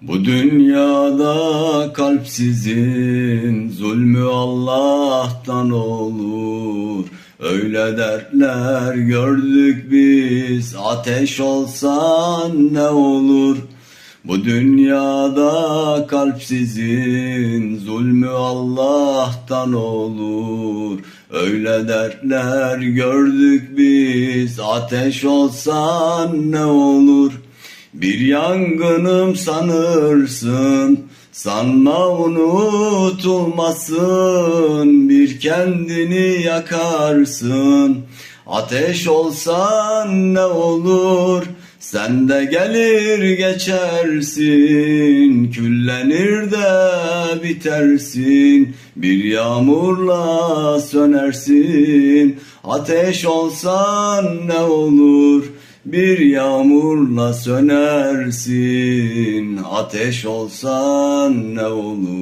Bu dünyada kalpsizin zulmü Allah'tan olur. Öyle dertler gördük biz, ateş olsan ne olur? Bu dünyada kalpsizin zulmü Allah'tan olur. Öyle dertler gördük biz, ateş olsan ne olur? Bir yangınım sanırsın, sanma unutulmasın. Bir kendini yakarsın, ateş olsan ne olur? Sen de gelir geçersin, küllenir de bitersin. Bir yağmurla sönersin, ateş olsan ne olur? Bir yağmurla sönersin, ateş olsan ne olur?